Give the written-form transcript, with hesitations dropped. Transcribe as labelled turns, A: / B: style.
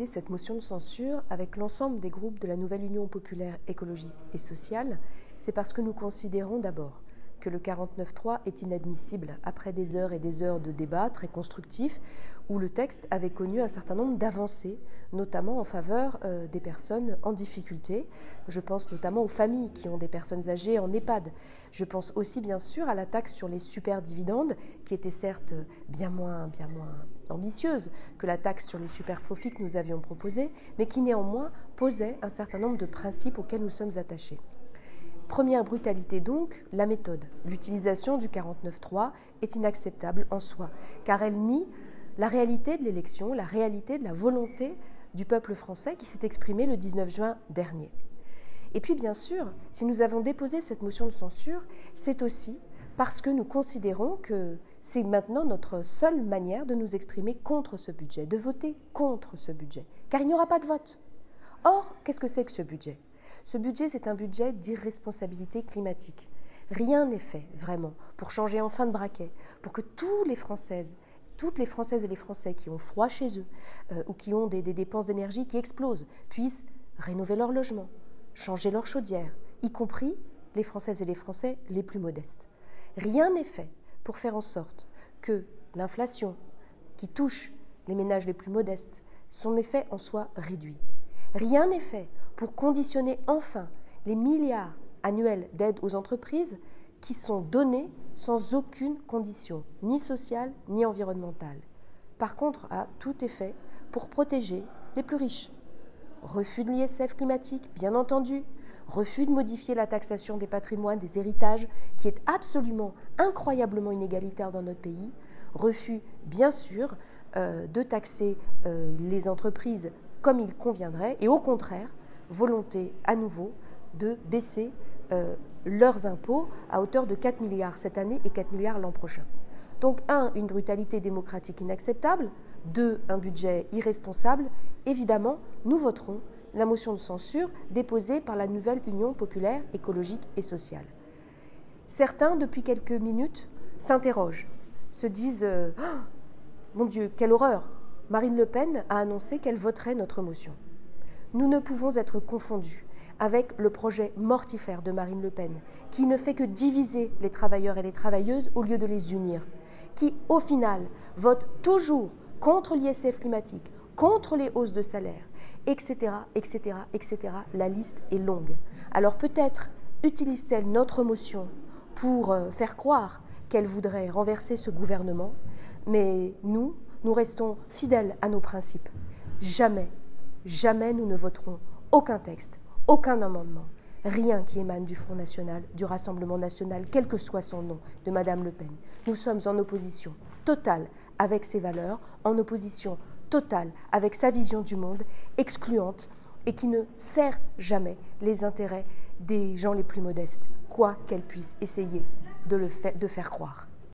A: Cette motion de censure avec l'ensemble des groupes de la nouvelle Union populaire écologique et sociale, c'est parce que nous considérons d'abord que le 49.3 est inadmissible après des heures et des heures de débats très constructifs où le texte avait connu un certain nombre d'avancées, notamment en faveur des personnes en difficulté. Je pense notamment aux familles qui ont des personnes âgées en EHPAD. Je pense aussi bien sûr à la taxe sur les superdividendes qui était certes bien moins ambitieuse que la taxe sur les superprofits que nous avions proposée, mais qui néanmoins posait un certain nombre de principes auxquels nous sommes attachés. Première brutalité donc, la méthode. L'utilisation du 49.3 est inacceptable en soi, car elle nie la réalité de l'élection, la réalité de la volonté du peuple français qui s'est exprimée le 19 juin dernier. Et puis bien sûr, si nous avons déposé cette motion de censure, c'est aussi parce que nous considérons que c'est maintenant notre seule manière de nous exprimer contre ce budget, de voter contre ce budget, car il n'y aura pas de vote. Or, qu'est-ce que c'est que ce budget ? Ce budget, c'est un budget d'irresponsabilité climatique. Rien n'est fait, vraiment, pour changer enfin de braquet, pour que toutes les Françaises et les Français qui ont froid chez eux ou qui ont des dépenses d'énergie qui explosent puissent rénover leur logement, changer leur chaudière, y compris les Françaises et les Français les plus modestes. Rien n'est fait pour faire en sorte que l'inflation qui touche les ménages les plus modestes, son effet en soit réduit. Rien n'est fait pour conditionner enfin les milliards annuels d'aide aux entreprises qui sont donnés sans aucune condition, ni sociale ni environnementale. Par contre, tout est fait pour protéger les plus riches. Refus de l'ISF climatique, bien entendu. Refus de modifier la taxation des patrimoines, des héritages, qui est absolument, incroyablement inégalitaire dans notre pays. Refus, bien sûr, de taxer les entreprises comme il conviendrait. Et au contraire, volonté à nouveau de baisser leurs impôts à hauteur de 4 milliards cette année et 4 milliards l'an prochain. Donc, 1, une brutalité démocratique inacceptable. 2, un budget irresponsable. Évidemment, nous voterons la motion de censure déposée par la nouvelle Union populaire écologique et sociale. Certains, depuis quelques minutes, s'interrogent, se disent « Oh, mon Dieu, quelle horreur ! Marine Le Pen a annoncé qu'elle voterait notre motion. » Nous ne pouvons être confondus avec le projet mortifère de Marine Le Pen, qui ne fait que diviser les travailleurs et les travailleuses au lieu de les unir, qui, au final, vote toujours contre l'ISF climatique, contre les hausses de salaire, etc., etc., etc. La liste est longue. Alors peut-être utilise-t-elle notre motion pour faire croire qu'elle voudrait renverser ce gouvernement, mais nous restons fidèles à nos principes. Jamais nous ne voterons aucun texte, aucun amendement, rien qui émane du Front National, du Rassemblement National, quel que soit son nom, de Madame Le Pen. Nous sommes en opposition totale avec ses valeurs, en opposition totale avec sa vision du monde, excluante et qui ne sert jamais les intérêts des gens les plus modestes, quoi qu'elle puisse essayer de faire croire.